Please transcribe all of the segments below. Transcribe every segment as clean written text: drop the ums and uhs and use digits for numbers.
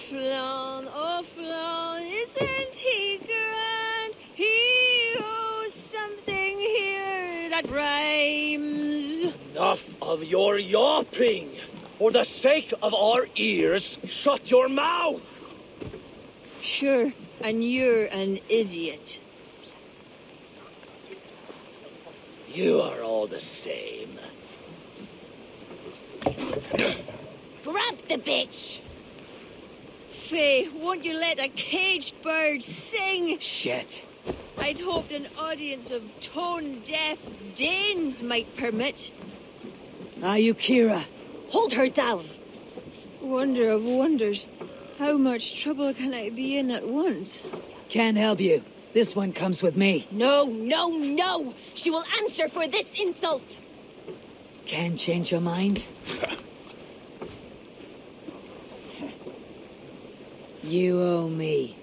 Flann, isn't he grand? He owes something here that rhymes. Enough of your yawping! For the sake of our ears, shut your mouth! Sure, and you're an idiot. You are all the same. Grab the bitch! Faye, won't you let a caged bird sing? Shit. I'd hoped an audience of tone-deaf Danes might permit. Ciara, hold her down. Wonder of wonders. How much trouble can I be in at once? Can't help you. This one comes with me. No! She will answer for this insult. Can't change your mind? You owe me.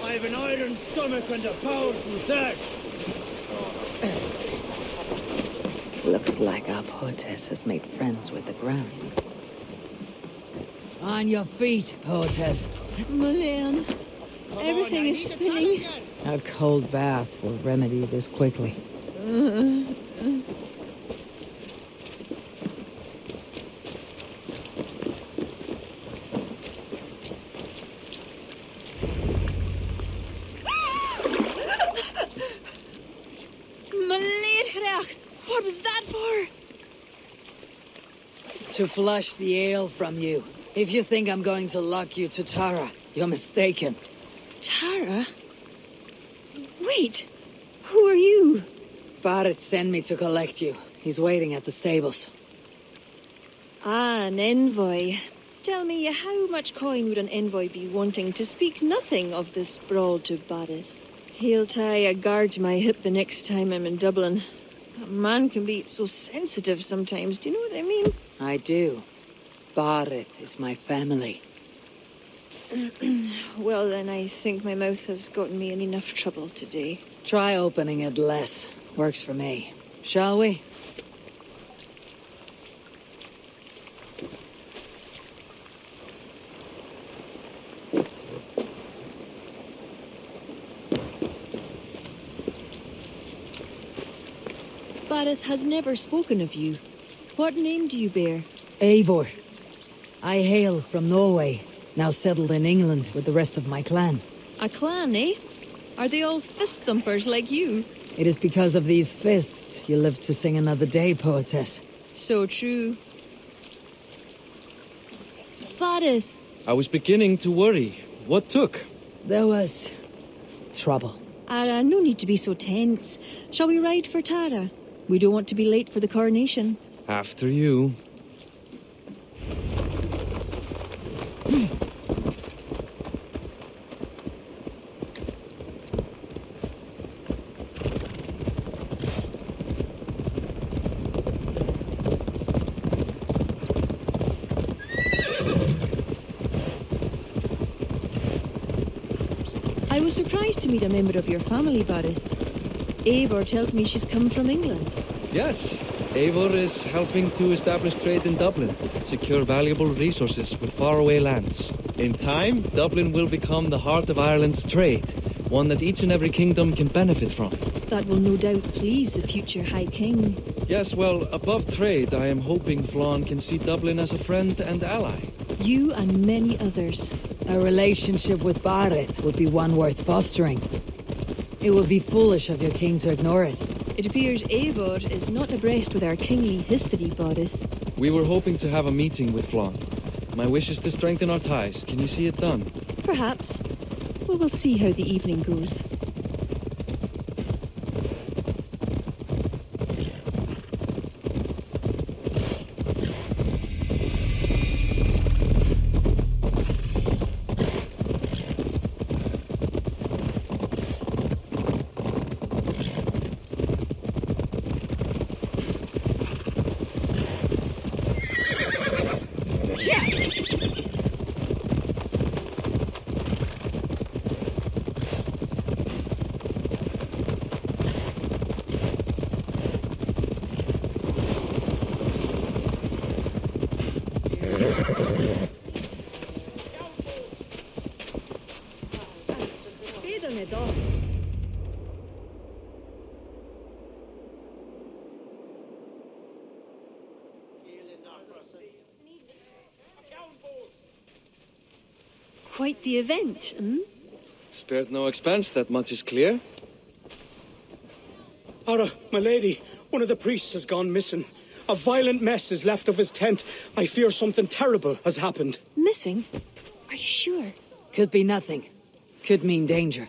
I've an iron stomach and a powerful thirst. Looks like our poetess has made friends with the ground. On your feet, poetess. Mulan, everything is spinning. A cold bath will remedy this quickly. What was that for? To flush the ale from you. If you think I'm going to lock you to Tara, you're mistaken. Tara? Wait, who are you? Barrett sent me to collect you. He's waiting at the stables. Ah, an envoy. Tell me, how much coin would an envoy be wanting, to speak nothing of this brawl to Barrett? He'll tie a guard to my hip the next time I'm in Dublin. A man can be so sensitive sometimes, do you know what I mean? I do. Barrett is my family. Well, then I think my mouth has gotten me in enough trouble today. Try opening it less. Works for me. Shall we? Barrett has never spoken of you. What name do you bear? Eivor. I hail from Norway, now settled in England with the rest of my clan. A clan, eh? Are they all fist-thumpers like you? It is because of these fists you live to sing another day, poetess. So true. Barrett. I was beginning to worry. What took? There was... trouble. No need to be so tense. Shall we ride for Tara? We don't want to be late for the coronation. After you. I was surprised to meet a member of your family, Barrett. Eivor tells me she's come from England. Yes, Eivor is helping to establish trade in Dublin, secure valuable resources with faraway lands. In time, Dublin will become the heart of Ireland's trade, one that each and every kingdom can benefit from. That will no doubt please the future High King. Yes, well, above trade, I am hoping Flann can see Dublin as a friend and ally. You and many others. A relationship with Barrett would be one worth fostering. It would be foolish of your king to ignore it. It appears Eivor is not abreast with our kingly history, Barrett. We were hoping to have a meeting with Flann. My wish is to strengthen our ties. Can you see it done? Perhaps. Well, we'll see how the evening goes. Quite the event, hmm? Spared no expense, that much is clear. Ara, my lady, one of the priests has gone missing. A violent mess is left of his tent. I fear something terrible has happened. Missing? Are you sure? Could be nothing. Could mean danger.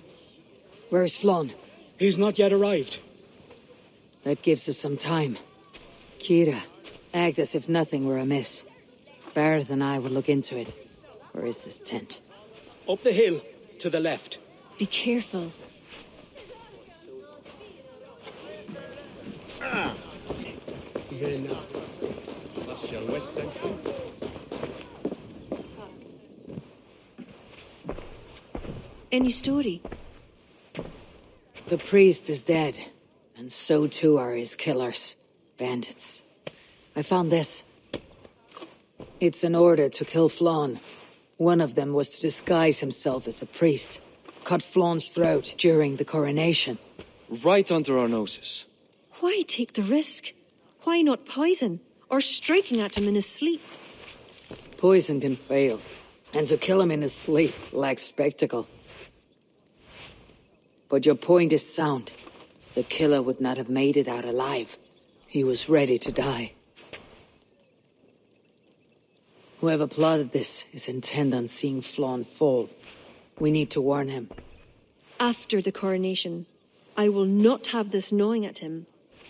Where's Flann? He's not yet arrived. That gives us some time. Ciara, act as if nothing were amiss. Barrett and I will look into it. Where is this tent? Up the hill, to the left. Be careful. Any story? The priest is dead, and so too are his killers. Bandits. I found this. It's an order to kill Flann. One of them was to disguise himself as a priest. Cut Flann's throat during the coronation. Right under our noses. Why take the risk? Why not poison? Or striking at him in his sleep? Poison can fail, and to kill him in his sleep lacks spectacle. But your point is sound. The killer would not have made it out alive. He was ready to die. Whoever plotted this is intent on seeing Flann fall. We need to warn him. After the coronation, I will not have this gnawing at him.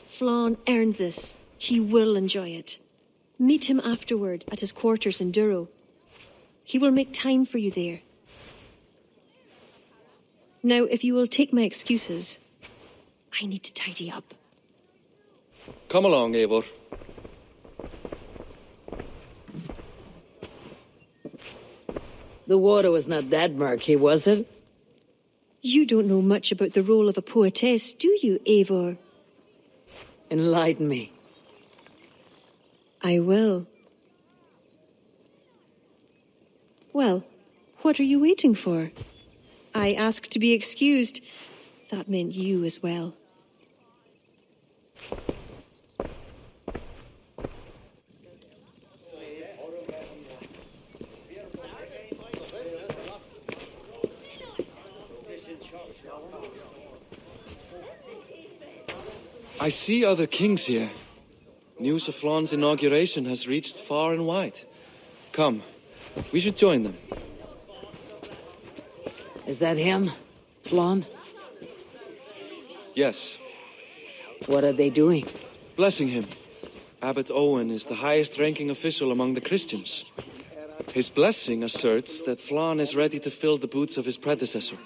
Flann earned this. He will enjoy it. Meet him afterward at his quarters in Duro. He will make time for you there. Now, if you will take my excuses, I need to tidy up. Come along, Eivor. The water was not that murky, was it? You don't know much about the role of a poetess, do you, Eivor? Enlighten me. I will. Well, what are you waiting for? I asked to be excused. That meant you as well. I see other kings here. News of Flann's inauguration has reached far and wide. Come, we should join them. Is that him? Flann? Yes, What are they doing? blessing him. Abbot Owen is the highest-ranking official among the Christians. His blessing asserts that Flann is ready to fill the boots of his predecessor.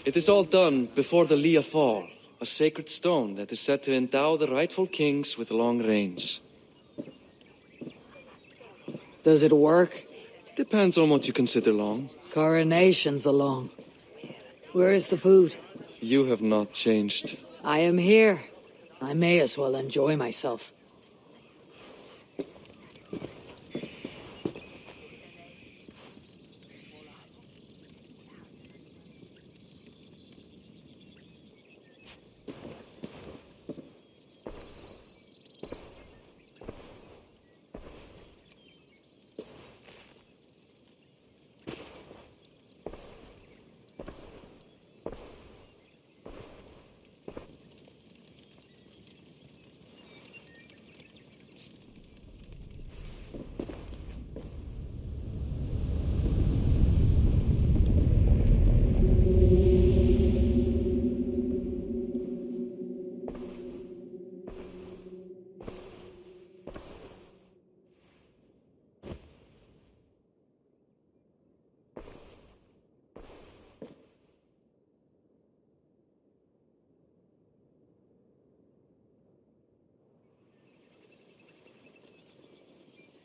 It is all done before the Lia Fall, a sacred stone that is said to endow the rightful kings with long reigns. Does it work? Depends on what you consider long. Coronation's along. Where is the food? You have not changed. I am here. I may as well enjoy myself.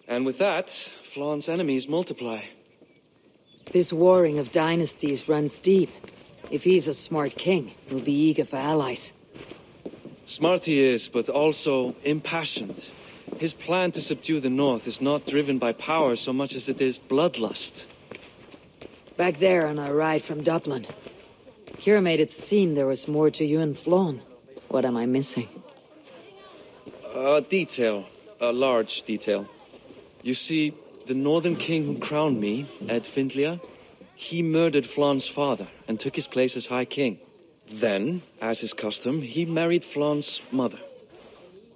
And with that, Flann's enemies multiply. This warring of dynasties runs deep. If he's a smart king, he'll be eager for allies. Smart he is, but also impassioned. His plan to subdue the north is not driven by power so much as it is bloodlust. Back there on our ride from Dublin, Ciara made it seem there was more to you and Flann. What am I missing? A detail. A large detail. You see, the northern king who crowned me, Ed Findlia, he murdered Flann's father and took his place as High King. Then, as is custom, he married Flann's mother.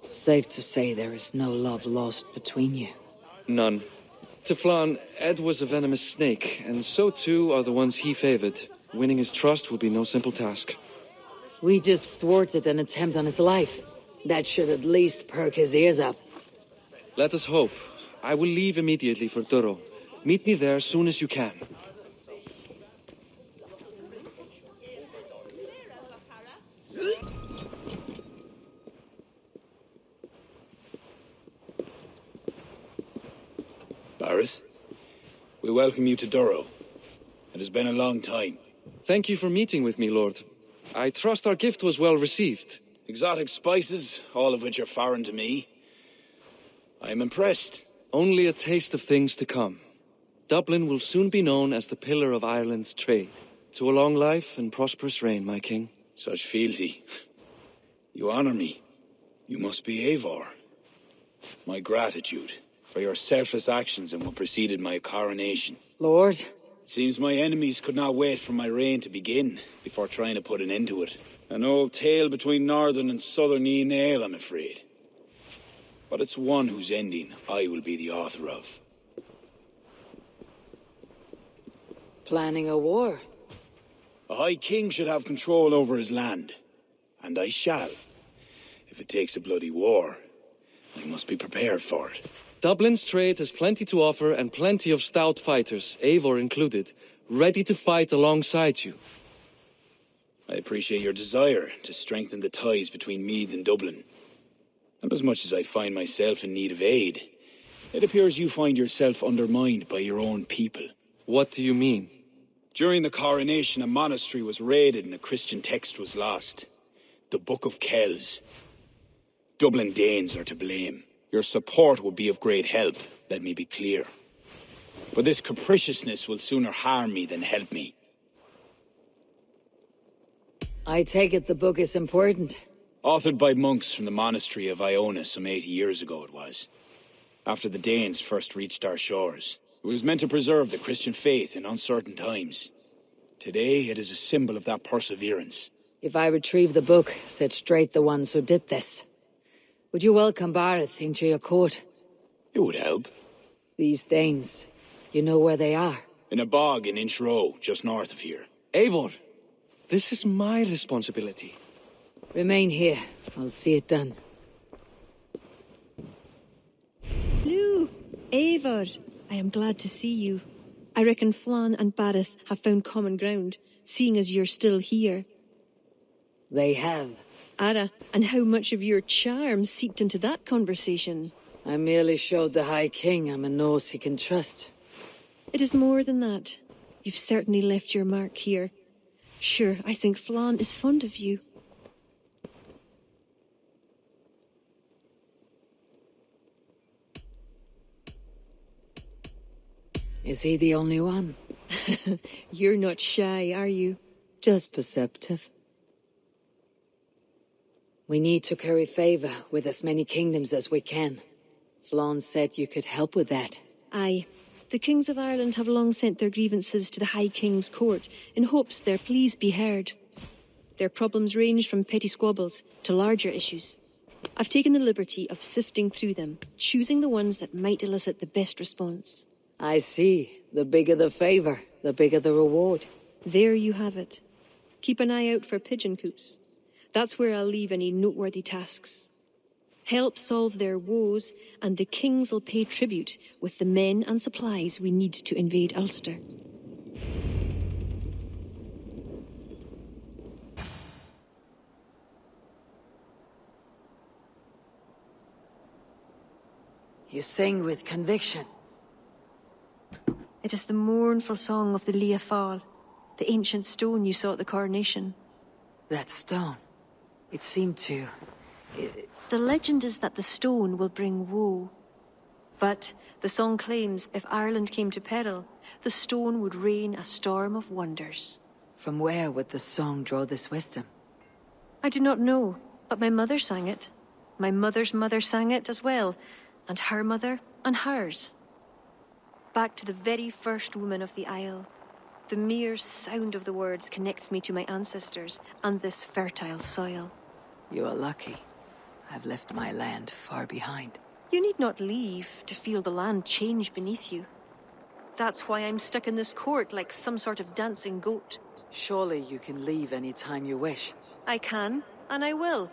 Safe to say there is no love lost between you. None. To Flann, Ed was a venomous snake, and so too are the ones he favored. Winning his trust will be no simple task. We just thwarted an attempt on his life. That should at least perk his ears up. Let us hope. I will leave immediately for Duro. Meet me there as soon as you can. Bareth, we welcome you to Duro. It has been a long time. Thank you for meeting with me, Lord. I trust our gift was well received. Exotic spices, all of which are foreign to me. I am impressed. Only a taste of things to come. Dublin will soon be known as the pillar of Ireland's trade. To a long life and prosperous reign, my king. Such fealty. You honor me. You must be Eivor. My gratitude for your selfless actions and what preceded my coronation. Lord? It seems my enemies could not wait for my reign to begin before trying to put an end to it. An old tale between northern and southern Nael, I'm afraid. But it's one whose ending I will be the author of. Planning a war? A High King should have control over his land. And I shall. If it takes a bloody war, I must be prepared for it. Dublin's trade has plenty to offer and plenty of stout fighters, Eivor included, ready to fight alongside you. I appreciate your desire to strengthen the ties between Meath and Dublin. And as much as I find myself in need of aid, it appears you find yourself undermined by your own people. What do you mean? During the coronation, a monastery was raided and a Christian text was lost. The Book of Kells. Dublin Danes are to blame. Your support would be of great help, let me be clear. But this capriciousness will sooner harm me than help me. I take it the book is important. Authored by monks from the monastery of Iona some 80 years ago it was. After the Danes first reached our shores. It was meant to preserve the Christian faith in uncertain times. Today it is a symbol of that perseverance. If I retrieve the book, set straight the ones who did this, would you welcome Bareth into your court? It would help. These Danes, you know where they are? In a bog in Inch Row, just north of here. Eivor, this is my responsibility. Remain here. I'll see it done. Hello, Eivor. I am glad to see you. I reckon Flann and Bareth have found common ground, seeing as you're still here. They have. Ara, and how much of your charm seeped into that conversation? I merely showed the High King I'm a nose he can trust. It is more than that. You've certainly left your mark here. Sure, I think Flann is fond of you. Is he the only one? You're not shy, are you? Just perceptive. We need to curry favor with as many kingdoms as we can. Flann said you could help with that. Aye. The kings of Ireland have long sent their grievances to the High King's court in hopes their pleas be heard. Their problems range from petty squabbles to larger issues. I've taken the liberty of sifting through them, choosing the ones that might elicit the best response. I see. The bigger the favor, the bigger the reward. There you have it. Keep an eye out for pigeon coops. That's where I'll leave any noteworthy tasks. Help solve their woes, and the kings will pay tribute with the men and supplies we need to invade Ulster. You sing with conviction. It is the mournful song of the Lia Fáil, the ancient stone you saw at the coronation. That stone. It seemed to... The legend is that the stone will bring woe. But the song claims if Ireland came to peril, the stone would rain a storm of wonders. From where would the song draw this wisdom? I do not know, but my mother sang it. My mother's mother sang it as well, and her mother and hers. Back to the very first woman of the Isle. The mere sound of the words connects me to my ancestors and this fertile soil. You are lucky. I've left my land far behind. You need not leave to feel the land change beneath you. That's why I'm stuck in this court like some sort of dancing goat. Surely you can leave any time you wish. I can, and I will.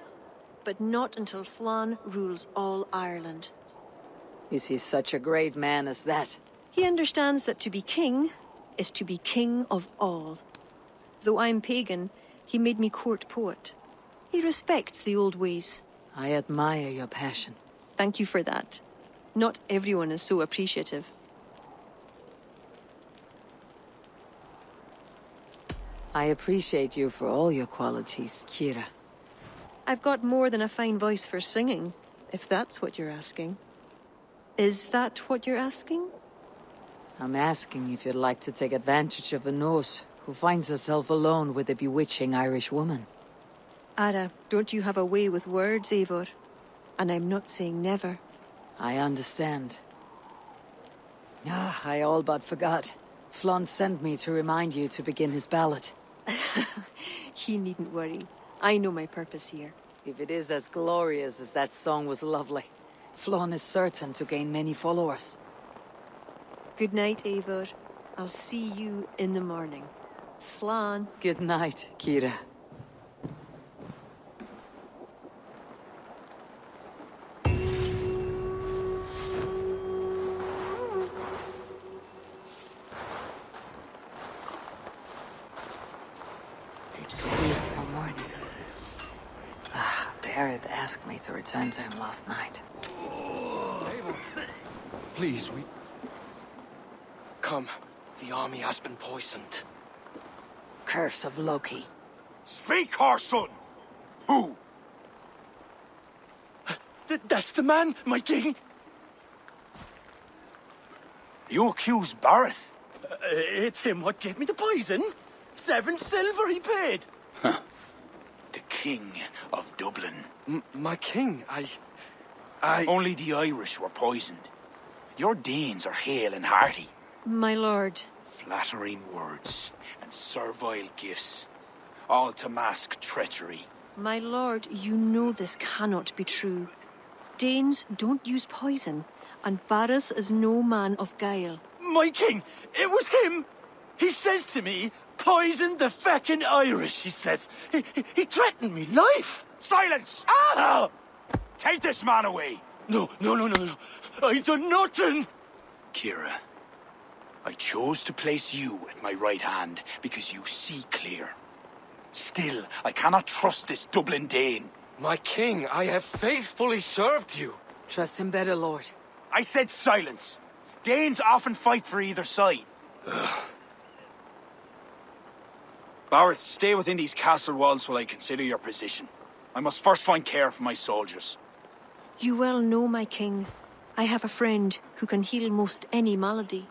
But not until Flann rules all Ireland. Is he such a great man as that? He understands that to be king is to be king of all. Though I'm pagan, he made me court poet. He respects the old ways. I admire your passion. Thank you for that. Not everyone is so appreciative. I appreciate you for all your qualities, Ciara. I've got more than a fine voice for singing, if that's what you're asking. Is that what you're asking? I'm asking if you'd like to take advantage of a Norse who finds herself alone with a bewitching Irish woman. Ara, don't you have a way with words, Eivor? And I'm not saying never. I understand. I all but forgot. Flann sent me to remind you to begin his ballad. He needn't worry. I know my purpose here. If it is as glorious as that song was lovely, Flann is certain to gain many followers. Good night, Eivor. I'll see you in the morning. Slán. Good night, Ciara. Barrett asked me to return to him last night. Please, we... Come. The army has been poisoned. Curse of Loki. Speak, our son! Who? That's the man, my king! You accuse Barrett? It's him what gave me the poison. 7 silver he paid. Huh. The King of Dublin. My king, I... Only the Irish were poisoned. Your Danes are hale and hearty. My lord. Flattering words and servile gifts, all to mask treachery. My lord, you know this cannot be true. Danes don't use poison, and Barrett is no man of guile. My king, it was him! He says to me, poison the feckin' Irish, he says. He threatened me life! Silence! Ah! Take this man away! No. I done nothing! Ciara, I chose to place you at my right hand because you see clear. Still, I cannot trust this Dublin Dane. My king, I have faithfully served you. Trust him better, Lord. I said silence. Danes often fight for either side. Barrett, stay within these castle walls while I consider your position. I must first find care for my soldiers. You well know, my king. I have a friend who can heal most any malady.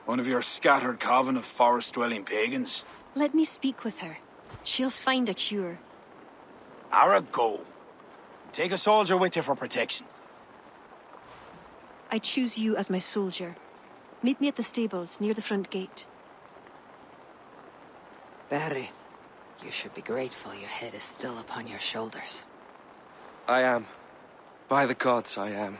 One of your scattered coven of forest-dwelling pagans? Let me speak with her. She'll find a cure. Ara, go. Take a soldier with you for protection. I choose you as my soldier. Meet me at the stables near the front gate. Barrett, you should be grateful your head is still upon your shoulders. I am. By the gods, I am.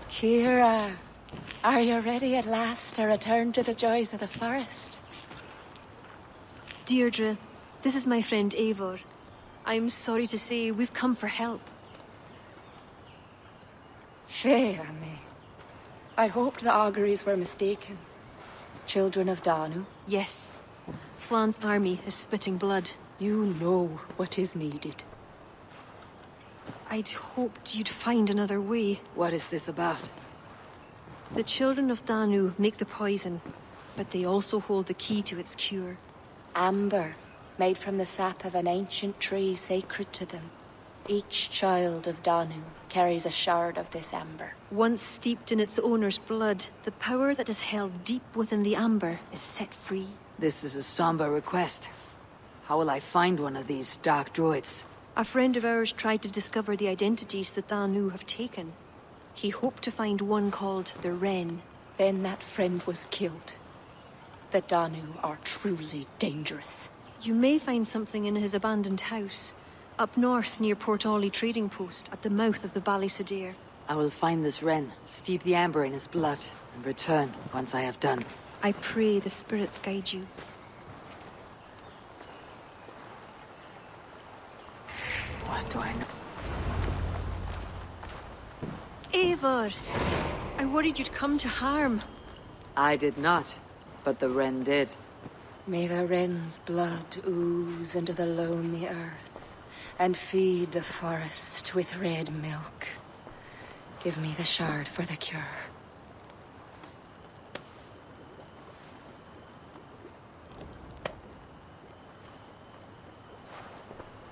Ciara, are you ready at last to return to the joys of the forest? Deirdre, this is my friend Eivor. I'm sorry to say we've come for help. Fair me. I hoped the auguries were mistaken. Children of Danu, Yes. Flann's army is spitting blood. you know what is needed. I'd hoped you'd find another way. What is this about? The children of Danu make the poison. but they also hold the key to its cure. Amber, made from the sap of an ancient tree sacred to them. Each child of Danu carries a shard of this amber. Once steeped in its owner's blood, the power that is held deep within the amber is set free. This is a somber request. How will I find one of these dark druids? A friend of ours tried to discover the identities that Danu have taken. He hoped to find one called the Wren. Then that friend was killed. The Danu are truly dangerous. You may find something in his abandoned house, up north near Port Ollie trading post at the mouth of the Ballysadere. I will find this Wren, steep the amber in his blood, and return once I have done. I pray the spirits guide you. What do I know? Eivor! I worried you'd come to harm. I did not, but the Wren did. May the Wren's blood ooze into the loamy earth and feed the forest with red milk. Give me the shard for the cure.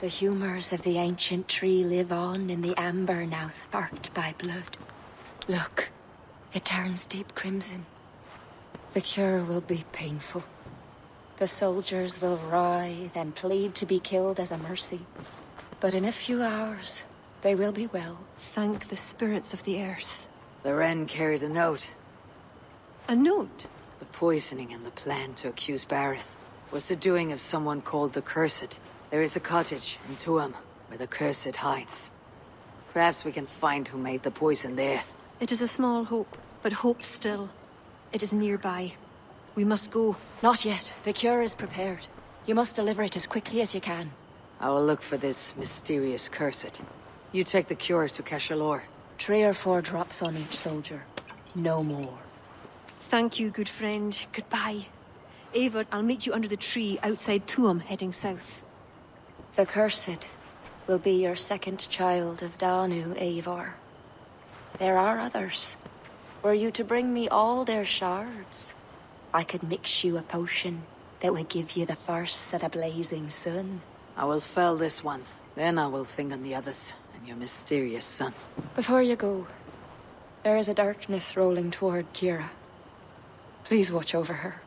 The humors of the ancient tree live on in the amber now sparked by blood. Look, it turns deep crimson. The cure will be painful. The soldiers will writhe and plead to be killed as a mercy. But in a few hours, they will be well. Thank the spirits of the earth. The Wren carried a note. A note? The poisoning and the plan to accuse Bareth was the doing of someone called the Cursed. There is a cottage in Tuam where the Cursed hides. Perhaps we can find who made the poison there. It is a small hope, but hope still. It is nearby. We must go. Not yet. The cure is prepared. You must deliver it as quickly as you can. I will look for this mysterious Cursed. You take the cure to Cashalor. 3 or 4 drops on each soldier. No more. Thank you, good friend. Goodbye. Eivor, I'll meet you under the tree outside Tuam, heading south. The Cursed will be your second child of Danu, Eivor. There are others. Were you to bring me all their shards, I could mix you a potion that would give you the first of the blazing sun. I will fell this one. Then I will think on the others and your mysterious son. Before you go, there is a darkness rolling toward Ciara. Please watch over her.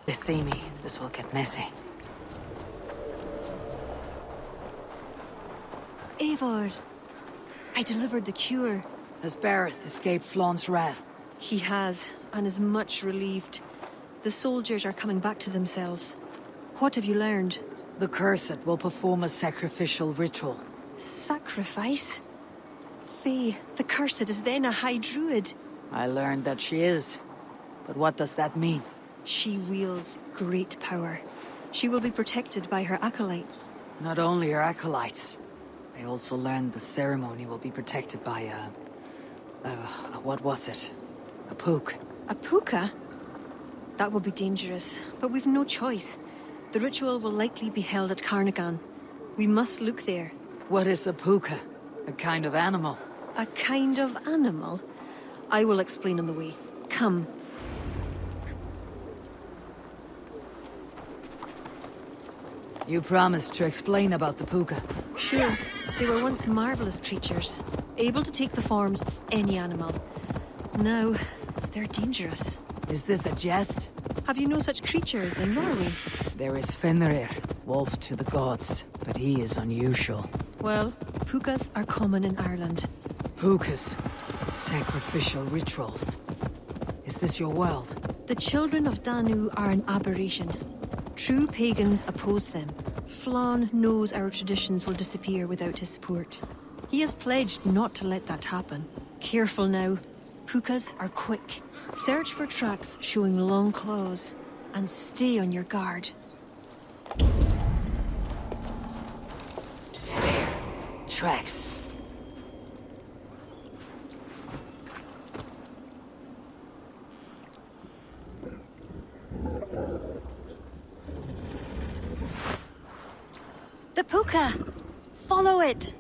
They see me. This will get messy. Eivor, I delivered the cure. Has Bareth escaped Flann's wrath? He has, and is much relieved. The soldiers are coming back to themselves. What have you learned? The Cursed will perform a sacrificial ritual. Sacrifice? Faye, the Cursed is then a High Druid. I learned that she is. But what does that mean? She wields great power. She will be protected by her acolytes. Not only her acolytes. I also learned the ceremony will be protected by what was it? A pook. A puka? That will be dangerous, but we've no choice. The ritual will likely be held at Carnagan. We must look there. What is a puka? A kind of animal? A kind of animal? I will explain on the way. Come. You promised to explain about the puka. Sure. They were once marvelous creatures, able to take the forms of any animal. Now, they're dangerous. Is this a jest? Have you no such creatures in Norway? There is Fenrir, wolf to the gods, but he is unusual. Well, pukas are common in Ireland. Pukas. Sacrificial rituals. Is this your world? The children of Danu are an aberration. True pagans oppose them. Flann knows our traditions will disappear without his support. He has pledged not to let that happen. Careful now. Pukas are quick. Search for tracks showing long claws, and stay on your guard. There. Tracks. The puka! Follow it!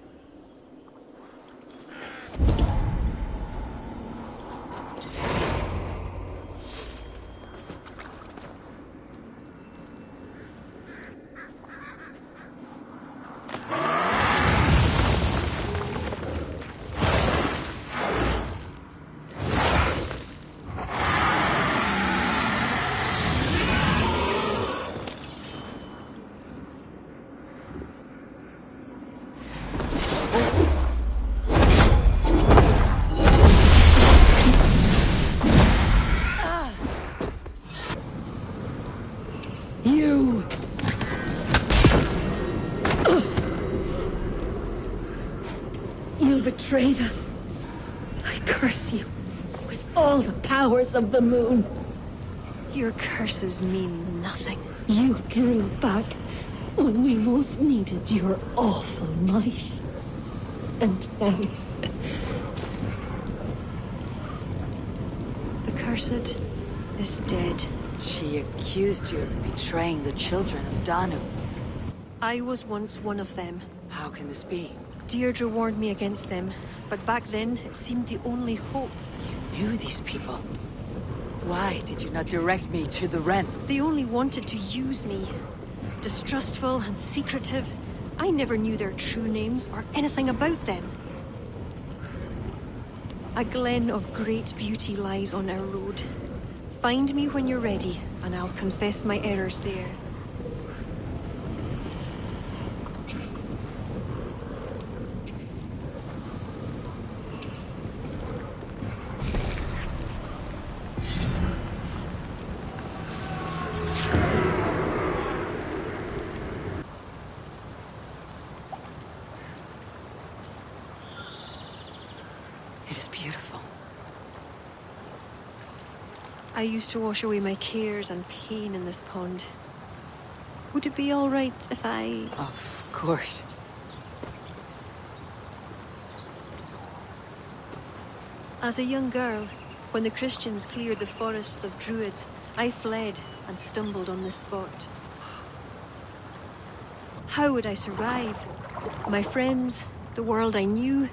all the powers of the moon. Your curses mean nothing. You drew back when we most needed your awful might. And now... The cursed is dead. She accused you of betraying the children of Danu. I was once one of them. How can this be? Deirdre warned me against them, but back then it seemed the only hope. You knew these people. Why did you not direct me to the Wren? They only wanted to use me. Distrustful and secretive. I never knew their true names or anything about them. A glen of great beauty lies on our road. Find me when you're ready, and I'll confess my errors there. It is beautiful. I used to wash away my cares and pain in this pond. Would it be all right if I... Of course. As a young girl, when the Christians cleared the forests of Druids, I fled and stumbled on this spot. How would I survive? My friends, the world I knew?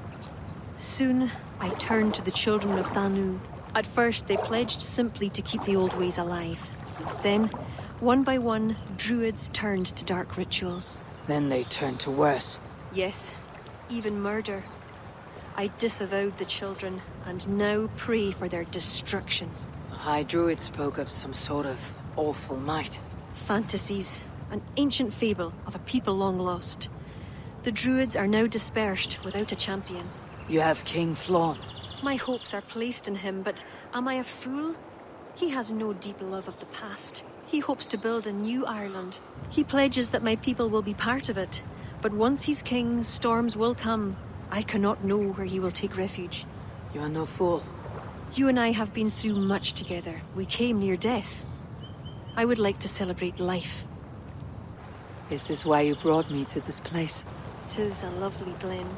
Soon, I turned to the children of Danu. At first, they pledged simply to keep the old ways alive. Then, one by one, Druids turned to dark rituals. Then they turned to worse. Yes, even murder. I disavowed the children, and now pray for their destruction. The High Druid spoke of some sort of awful might. Fantasies, an ancient fable of a people long lost. The Druids are now dispersed without a champion. You have King Flann. My hopes are placed in him, but am I a fool? He has no deep love of the past. He hopes to build a new Ireland. He pledges that my people will be part of it. But once he's king, storms will come. I cannot know where he will take refuge. You are no fool. You and I have been through much together. We came near death. I would like to celebrate life. Is this why you brought me to this place? 'Tis a lovely glen.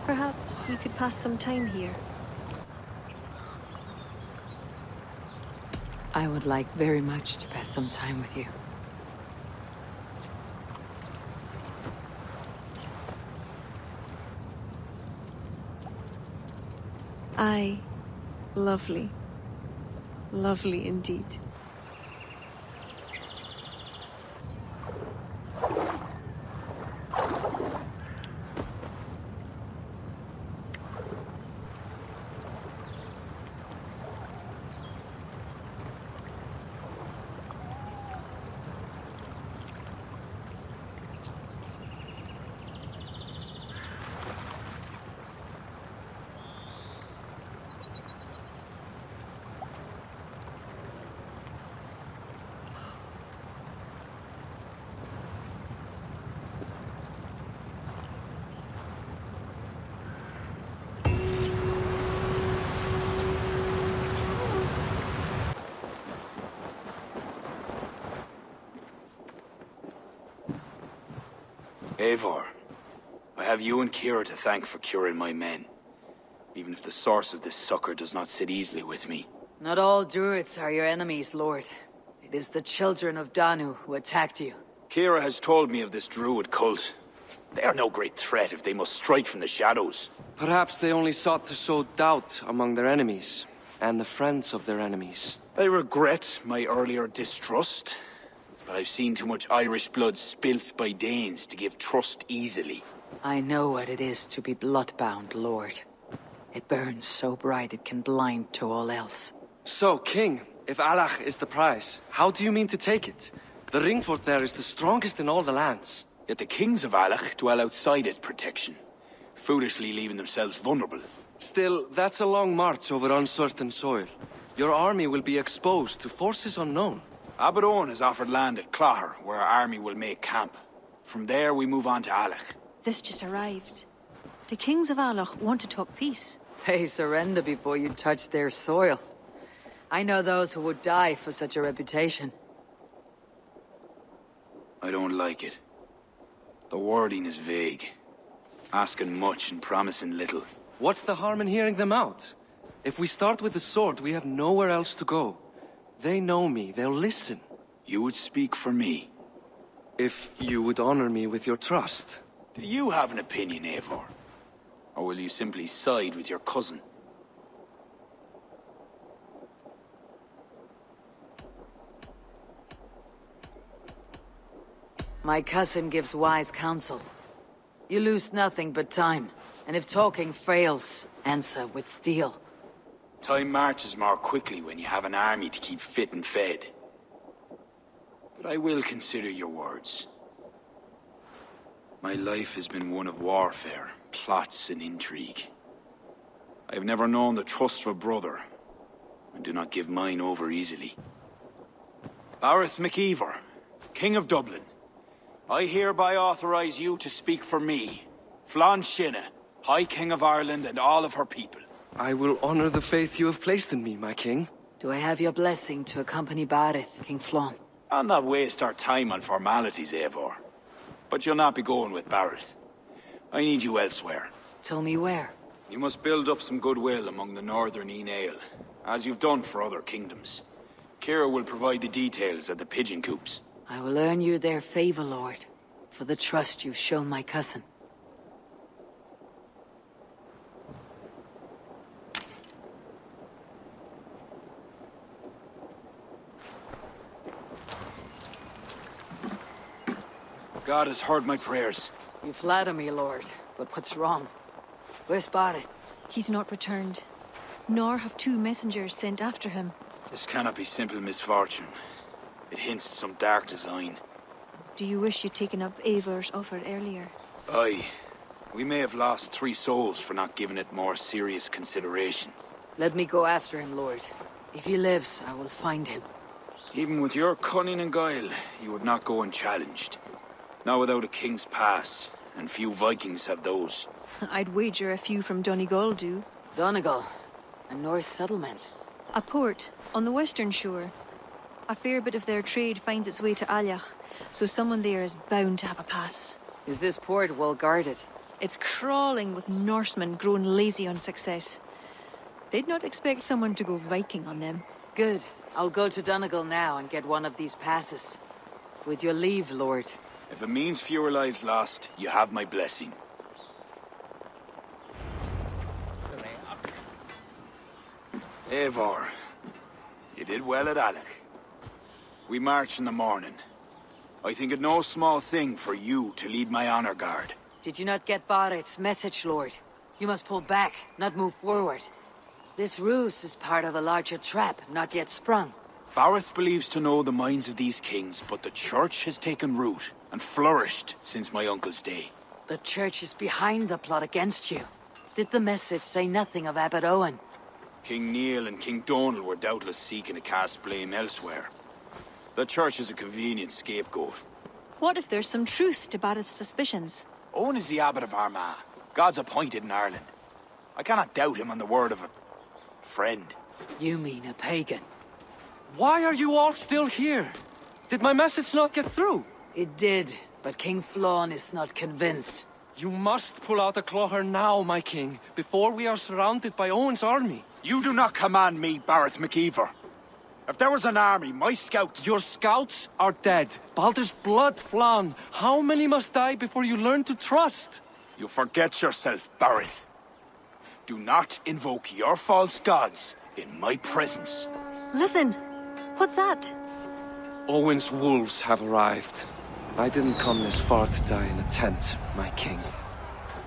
Perhaps we could pass some time here. I would like very much to pass some time with you. Aye. Lovely. Lovely indeed. Eivor, I have you and Ciara to thank for curing my men. Even if the source of this succor does not sit easily with me. Not all Druids are your enemies, Lord. It is the children of Danu who attacked you. Ciara has told me of this Druid cult. They are no great threat if they must strike from the shadows. Perhaps they only sought to sow doubt among their enemies, and the friends of their enemies. I regret my earlier distrust, but I've seen too much Irish blood spilt by Danes to give trust easily. I know what it is to be bloodbound, Lord. It burns so bright it can blind to all else. So, King, if Allach is the prize, how do you mean to take it? The ring fort there is the strongest in all the lands. Yet the kings of Allach dwell outside its protection, foolishly leaving themselves vulnerable. Still, that's a long march over uncertain soil. Your army will be exposed to forces unknown. Abaddon has offered land at Clogher, where our army will make camp. From there, we move on to Allach. This just arrived. The kings of Allach want to talk peace. They surrender before you touch their soil. I know those who would die for such a reputation. I don't like it. The wording is vague. Asking much and promising little. What's the harm in hearing them out? If we start with the sword, we have nowhere else to go. They know me, they'll listen. You would speak for me. If you would honor me with your trust. Do you have an opinion, Eivor? Or will you simply side with your cousin? My cousin gives wise counsel. You lose nothing but time, and if talking fails, answer with steel. Time marches more quickly when you have an army to keep fit and fed. But I will consider your words. My life has been one of warfare, plots and intrigue. I have never known the trust of a brother, and do not give mine over easily. Bareth MacIvor, King of Dublin, I hereby authorize you to speak for me, Flann Shinna, High King of Ireland and all of her people. I will honor the faith you have placed in me, my king. Do I have your blessing to accompany Bareth, King Flann? I'll not waste our time on formalities, Eivor. But you'll not be going with Bareth. I need you elsewhere. Tell me where. You must build up some goodwill among the northern Aenale, as you've done for other kingdoms. Ciara will provide the details at the pigeon coops. I will earn you their favor, Lord, for the trust you've shown my cousin. God has heard my prayers. You flatter me, Lord, but what's wrong? Where's Bareth? He's not returned, nor have two messengers sent after him. This cannot be simple misfortune. It hints at some dark design. Do you wish you'd taken up Eivor's offer earlier? Aye. We may have lost 3 souls for not giving it more serious consideration. Let me go after him, Lord. If he lives, I will find him. Even with your cunning and guile, you would not go unchallenged. Not without a king's pass, and few Vikings have those. I'd wager a few from Donegal do. Donegal, a Norse settlement. A port on the western shore. A fair bit of their trade finds its way to Aljach, so someone there is bound to have a pass. Is this port well guarded? It's crawling with Norsemen grown lazy on success. They'd not expect someone to go Viking on them. Good. I'll go to Donegal now and get one of these passes. With your leave, Lord. If it means fewer lives lost, you have my blessing. Eivor, you did well at Alec. We march in the morning. I think it no small thing for you to lead my honor guard. Did you not get Bareth's message, Lord? You must pull back, not move forward. This ruse is part of a larger trap, not yet sprung. Bareth believes to know the minds of these kings, but the church has taken root and flourished since my uncle's day. The church is behind the plot against you. Did the message say nothing of Abbot Owen? King Neil and King Donal were doubtless seeking to cast blame elsewhere. The church is a convenient scapegoat. What if there's some truth to Bareth's suspicions? Owen is the abbot of Armagh, God's appointed in Ireland. I cannot doubt him on the word of a friend. You mean a pagan? Why are you all still here? Did my message not get through? It did, but King Flann is not convinced. You must pull out a Clogher now, my king, before we are surrounded by Owen's army. You do not command me, Bareth MacIvor. If there was an army, my scouts... Your scouts are dead. Baldur's blood, Flann. How many must die before you learn to trust? You forget yourself, Bareth. Do not invoke your false gods in my presence. Listen! What's that? Owen's wolves have arrived. I didn't come this far to die in a tent, my king.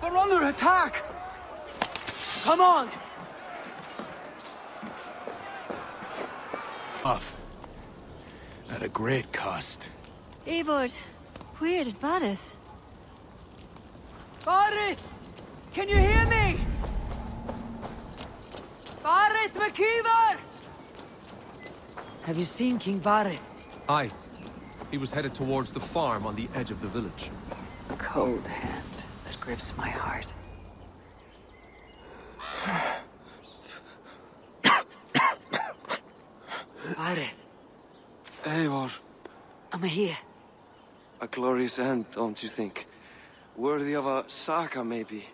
We're under attack! Come on! Off. At a great cost. Eivor, where is Bareth? Bareth! Can you hear me? Bareth MacIvor! Have you seen King Bareth? Aye. He was headed towards the farm on the edge of the village. A cold hand that grips my heart. Bareth, Eivor, I'm here. a glorious end, don't you think? Worthy of a saga, maybe.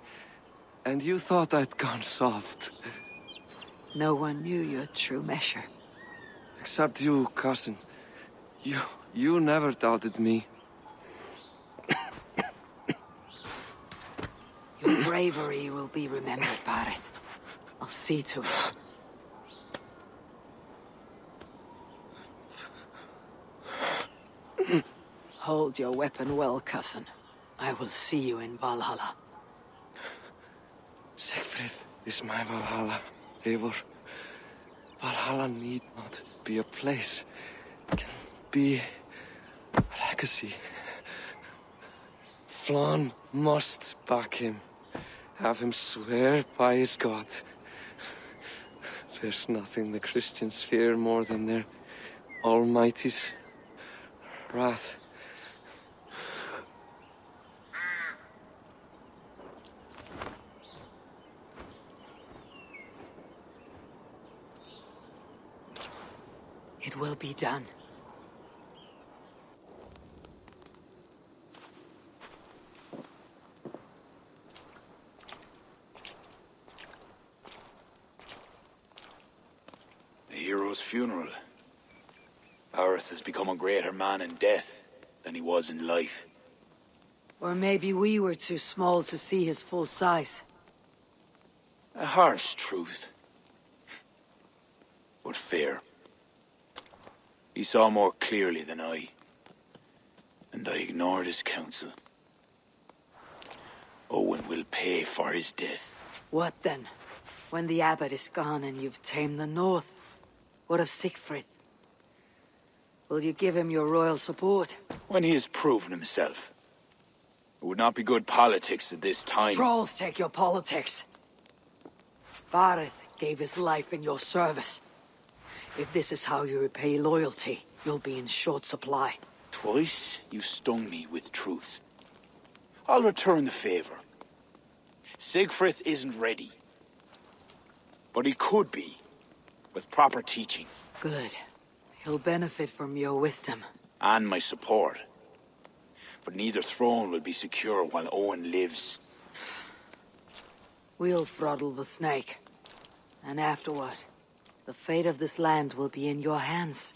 And you thought I'd gone soft. No one knew your true measure. Except you, cousin. You never doubted me. Your bravery will be remembered, Bareth. I'll see to it. Hold your weapon well, cousin. I will see you in Valhalla. Siegfried is my Valhalla, Eivor. Valhalla need not be a place. It can be a legacy. Flann must back him. Have him swear by his god. There's nothing the Christians fear more than their Almighty's wrath. It will be done. A hero's funeral. Bareth has become a greater man in death than he was in life. Or maybe we were too small to see his full size. A harsh truth, but fair. He saw more clearly than I, and I ignored his counsel. Owen will pay for his death. What then? When the abbot is gone and you've tamed the north? What of Siegfried? Will you give him your royal support? When he has proven himself. It would not be good politics at this time. Trolls take your politics. Bareth gave his life in your service. If this is how you repay loyalty, you'll be in short supply. Twice you stung me with truth. I'll return the favor. Siegfried isn't ready. But he could be, with proper teaching. Good. He'll benefit from your wisdom. And my support. But neither throne will be secure while Owen lives. We'll throttle the snake. And afterward, the fate of this land will be in your hands.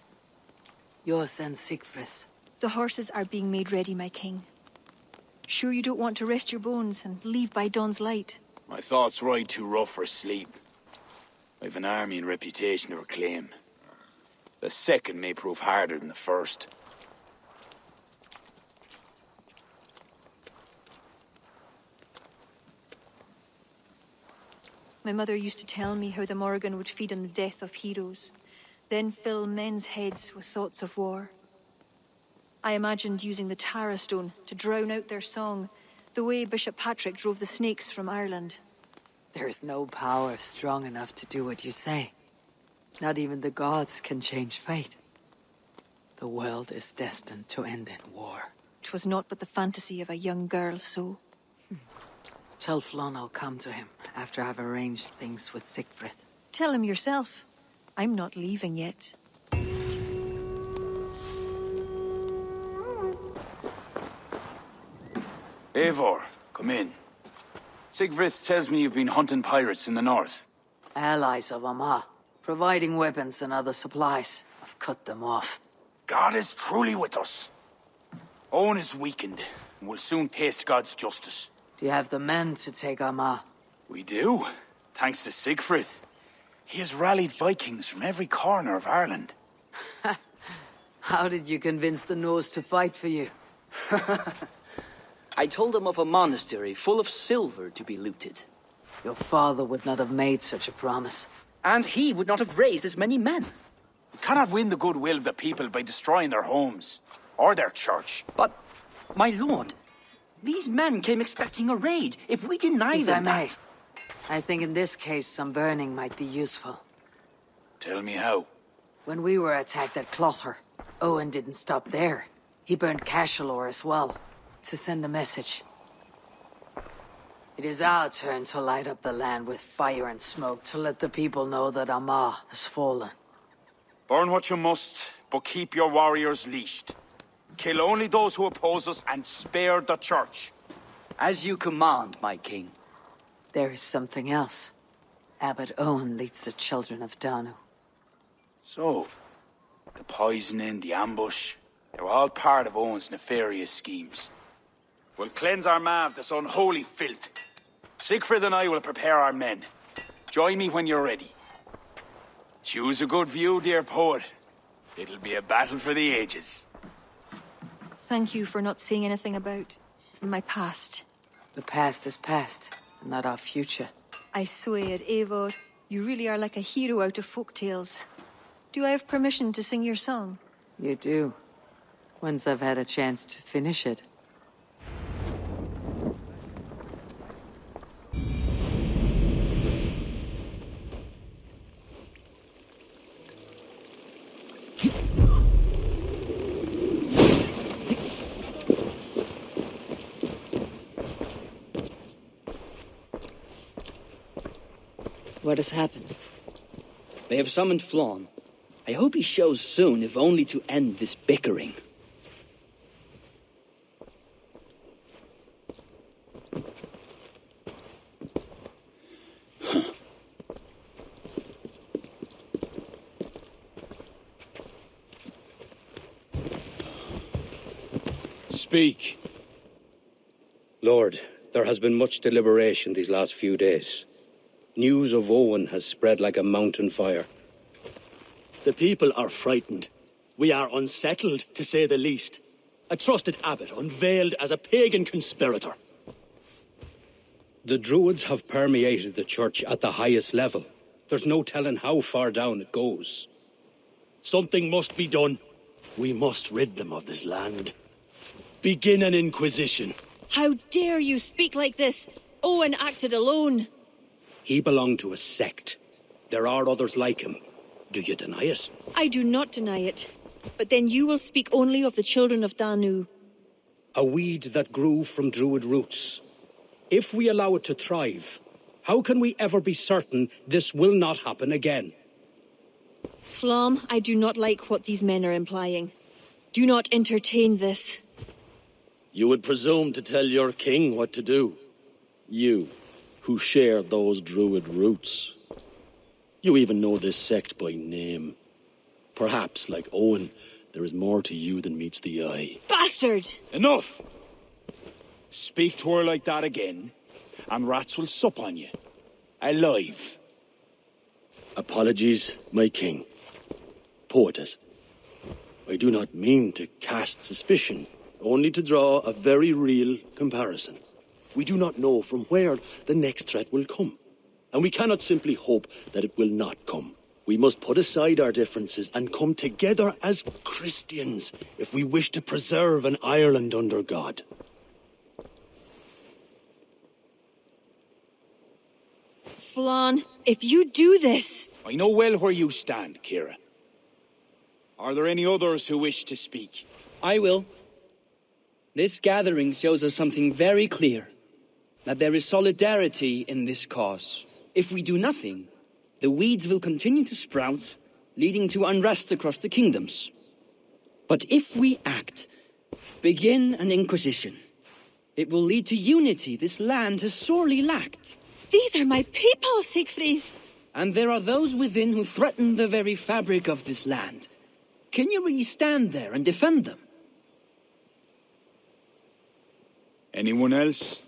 Yours and Siegfried's. The horses are being made ready, my king. Sure you don't want to rest your bones and leave by dawn's light? My thoughts ride too rough for sleep. I've an army and reputation to reclaim. The second may prove harder than the first. My mother used to tell me how the Morrigan would feed on the death of heroes, then fill men's heads with thoughts of war. I imagined using the Tara Stone to drown out their song, the way Bishop Patrick drove the snakes from Ireland. There's no power strong enough to do what you say. Not even the gods can change fate. The world is destined to end in war. 'Twas not but the fantasy of a young girl, so... Tell Flann I'll come to him after I've arranged things with Siegfried. Tell him yourself. I'm not leaving yet. Eivor, come in. Siegfried tells me you've been hunting pirates in the north. Allies of Amma, providing weapons and other supplies. I've cut them off. God is truly with us. Owen is weakened, and will soon taste God's justice. Do you have the men to take Amma? We do, thanks to Siegfried. He has rallied Vikings from every corner of Ireland. How did you convince the Norse to fight for you? I told them of a monastery full of silver to be looted. Your father would not have made such a promise. And he would not have raised as many men. We cannot win the goodwill of the people by destroying their homes, or their church. But, my lord, these men came expecting a raid. If we deny If them I may, that... I think in this case some burning might be useful. Tell me how. When we were attacked at Clogher, Owen didn't stop there. He burned Cashel as well, to send a message. It is our turn to light up the land with fire and smoke to let the people know that Amma has fallen. Burn what you must, but keep your warriors leashed. Kill only those who oppose us and spare the church. As you command, my king. There is something else. Abbot Owen leads the children of Danu. So, the poisoning, the ambush, they were all part of Owen's nefarious schemes. We'll cleanse our man of this unholy filth. Siegfried and I will prepare our men. Join me when you're ready. Choose a good view, dear poet. It'll be a battle for the ages. Thank you for not saying anything about my past. The past is past, and not our future. I swear, Eivor, you really are like a hero out of folk tales. Do I have permission to sing your song? You do. Once I've had a chance to finish it. What has happened? They have summoned Flann. I hope he shows soon, if only to end this bickering. Speak. Lord, there has been much deliberation these last few days. News of Owen has spread like a mountain fire. The people are frightened. We are unsettled, to say the least. A trusted abbot unveiled as a pagan conspirator. The Druids have permeated the church at the highest level. There's no telling how far down it goes. Something must be done. We must rid them of this land. Begin an inquisition. How dare you speak like this? Owen acted alone. He belonged to a sect. There are others like him. Do you deny it? I do not deny it. But then you will speak only of the children of Danu. A weed that grew from Druid roots. If we allow it to thrive, how can we ever be certain this will not happen again? Flann, I do not like what these men are implying. Do not entertain this. You would presume to tell your king what to do. You, who share those Druid roots. You even know this sect by name. Perhaps, like Owen, there is more to you than meets the eye. Bastard! Enough! Speak to her like that again, and rats will sup on you. Alive. Apologies, my king. Poetess. I do not mean to cast suspicion, only to draw a very real comparison. We do not know from where the next threat will come, and we cannot simply hope that it will not come. We must put aside our differences and come together as Christians if we wish to preserve an Ireland under God. Flann, if you do this... I know well where you stand, Ciara. Are there any others who wish to speak? I will. This gathering shows us something very clear. That there is solidarity in this cause. If we do nothing, the weeds will continue to sprout, leading to unrest across the kingdoms. But if we act, begin an inquisition, it will lead to unity this land has sorely lacked. These are my people, Siegfried! And there are those within who threaten the very fabric of this land. Can you really stand there and defend them? Anyone else?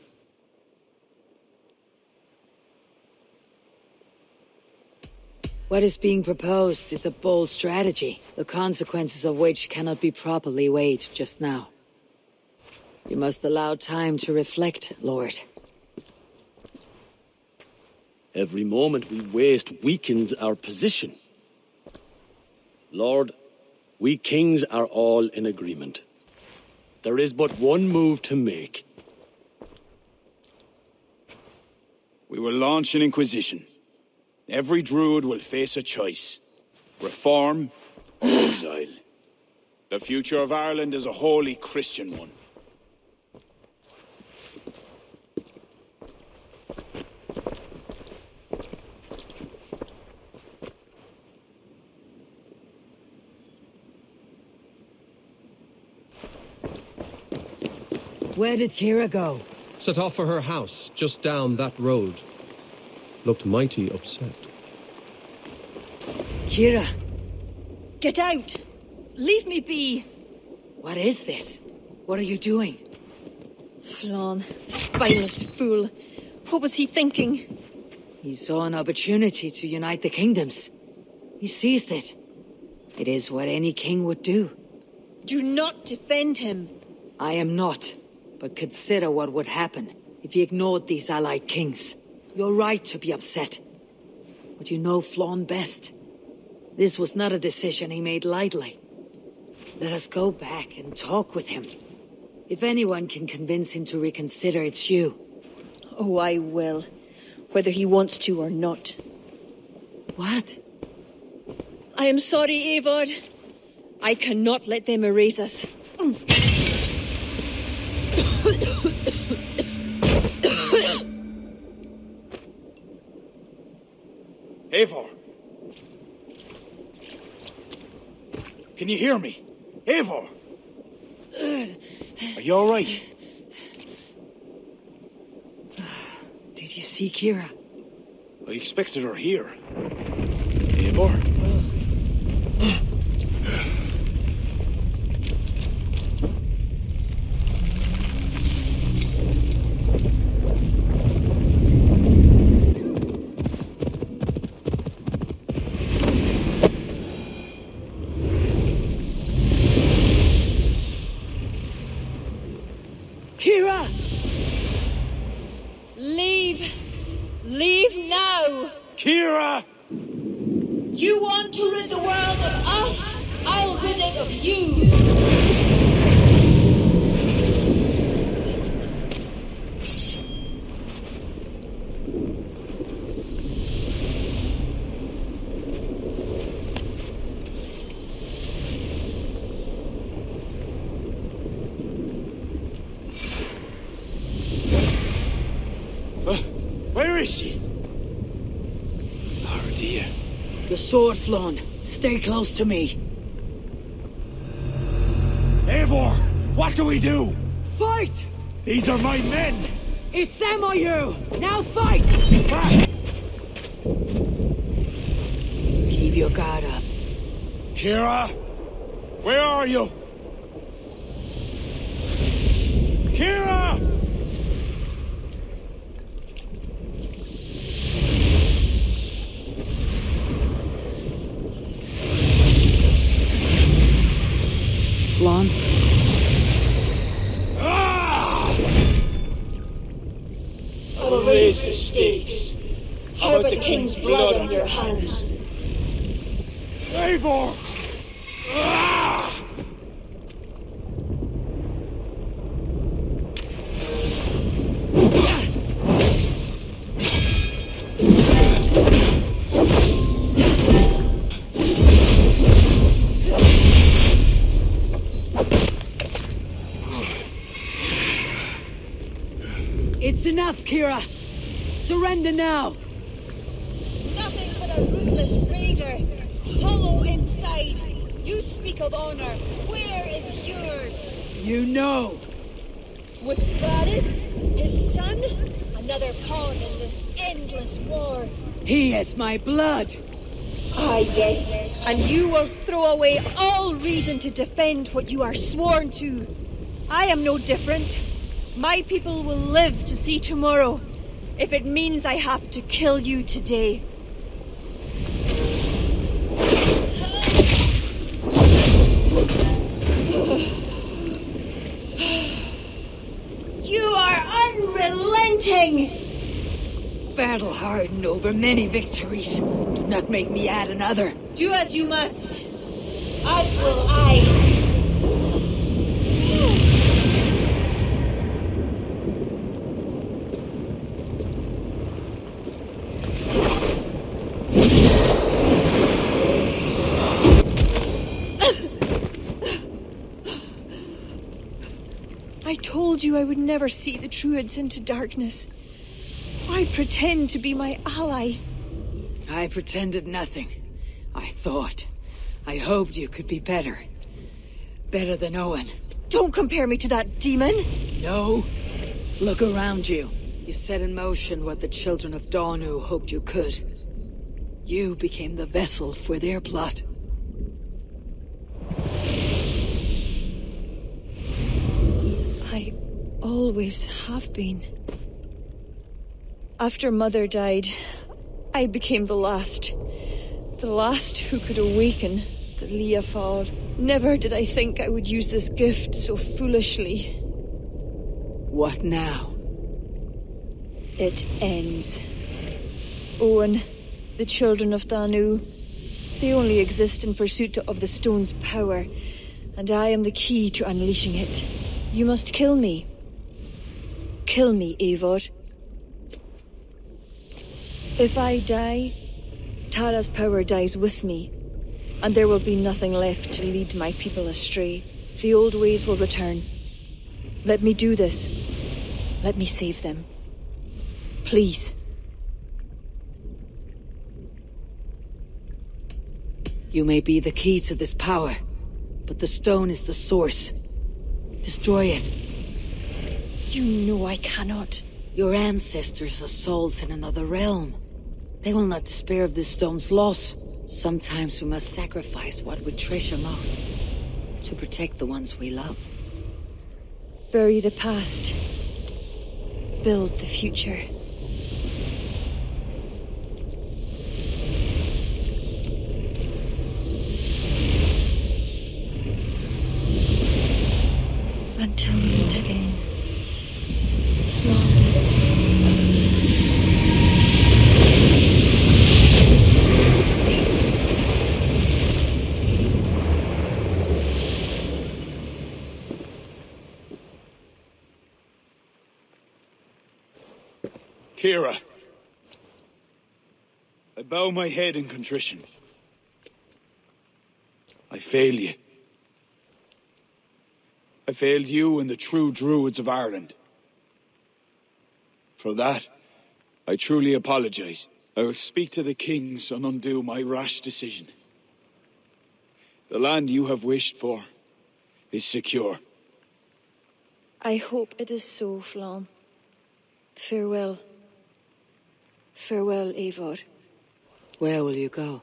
What is being proposed is a bold strategy, the consequences of which cannot be properly weighed just now. You must allow time to reflect, Lord. Every moment we waste weakens our position. Lord, we kings are all in agreement. There is but one move to make. We will launch an inquisition. Every Druid will face a choice. Reform or exile. The future of Ireland is a wholly Christian one. Where did Ciara go? Set off for her house, just down that road. Looked mighty upset. Ciara! Get out! Leave me be! What is this? What are you doing? Flann, spineless fool. What was he thinking? He saw an opportunity to unite the kingdoms. He seized it. It is what any king would do. Do not defend him. I am not. But consider what would happen if he ignored these allied kings. You're right to be upset. But you know Flann best. This was not a decision he made lightly. Let us go back and talk with him. If anyone can convince him to reconsider, it's you. Oh, I will. Whether he wants to or not. What? I am sorry, Eivor. I cannot let them erase us. Eivor! Can you hear me? Eivor! Are you alright? Did you see Ciara? I expected her here. Eivor? Ciara! Leave! Leave now! Ciara! You want to rid the world of us? I'll rid it of you! Where is she? Oh dear. The sword, Flann. Stay close to me. Eivor! What do we do? Fight! These are my men! It's them or you! Now fight! Ah! Keep your guard up. Ciara! Where are you? Ciara! Flann? I'll raise the stakes. How about the king's blood on your hands? Eivor! Ah! It's enough, Ciara! Surrender now! Nothing but a ruthless raider. Hollow inside. You speak of honor. Where is yours? You know! With Varith, his son, another pawn in this endless war. He has my blood! Ah, yes. And you will throw away all reason to defend what you are sworn to. I am no different. My people will live to see tomorrow, if it means I have to kill you today. You are unrelenting! Battle-hardened over many victories. Do not make me add another. Do as you must. As will I. I told you I would never see the Druids into darkness. Why pretend to be my ally? I pretended nothing. I thought. I hoped you could be better. Better than Owen. Don't compare me to that demon! No? Look around you. You set in motion what the children of Danu hoped you could. You became the vessel for their plot. I always have been. After Mother died, I became the last. The last who could awaken the Leafal. Never did I think I would use this gift so foolishly. What now? It ends. Owen, the children of Danu, they only exist in pursuit of the stone's power, and I am the key to unleashing it. You must kill me. Kill me, Eivor. If I die, Tara's power dies with me, and there will be nothing left to lead my people astray. The old ways will return. Let me do this. Let me save them. Please. You may be the key to this power, but the stone is the source. Destroy it. You know I cannot. Your ancestors are souls in another realm. They will not despair of this stone's loss. Sometimes we must sacrifice what we treasure most to protect the ones we love. Bury the past. Build the future. Until we meet again. Slowly. Ciara, I bow my head in contrition. I fail you. I failed you and the true Druids of Ireland. For that, I truly apologize. I will speak to the kings and undo my rash decision. The land you have wished for is secure. I hope it is so, Flann. Farewell. Farewell, Eivor. Where will you go?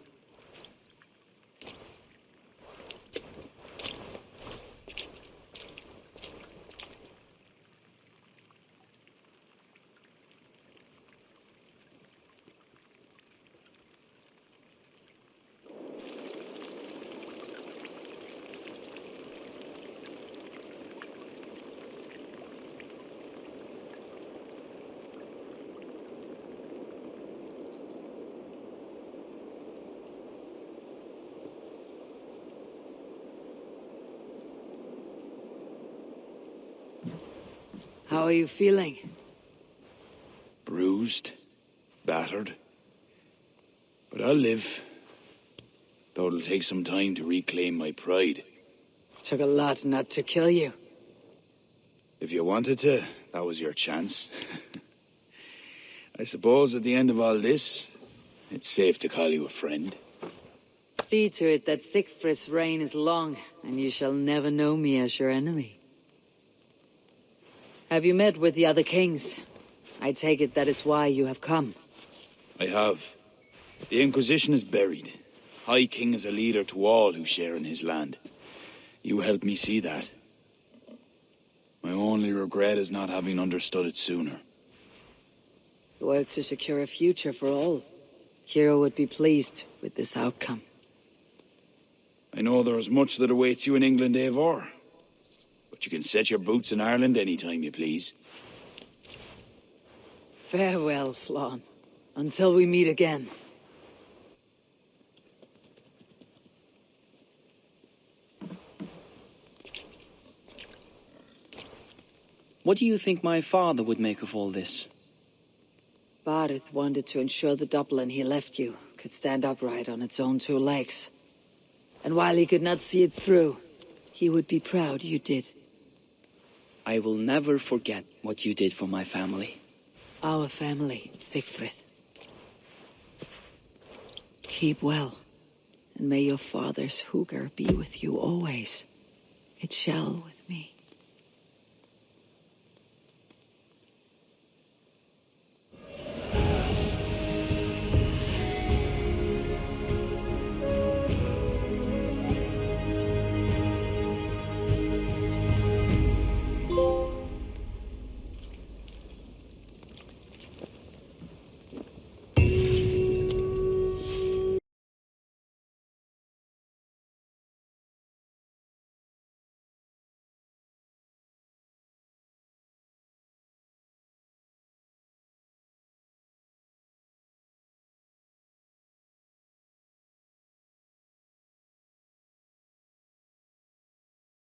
How are you feeling? Bruised, battered. But I'll live. Though it'll take some time to reclaim my pride. Took a lot not to kill you. If you wanted to, that was your chance. I suppose at the end of all this, it's safe to call you a friend. See to it that Sigfrid's reign is long, and you shall never know me as your enemy. Have you met with the other kings? I take it that is why you have come. I have. The Inquisition is buried. High King is a leader to all who share in his land. You helped me see that. My only regret is not having understood it sooner. Work to secure a future for all. Ciara would be pleased with this outcome. I know there is much that awaits you in England, Eivor. But you can set your boots in Ireland anytime you please. Farewell, Flann. Until we meet again. What do you think my father would make of all this? Barith wanted to ensure the Dublin he left you could stand upright on its own two legs. And while he could not see it through, he would be proud you did. I will never forget what you did for my family. Our family, Sigfrid. Keep well, and may your father's Hugr be with you always. It shall with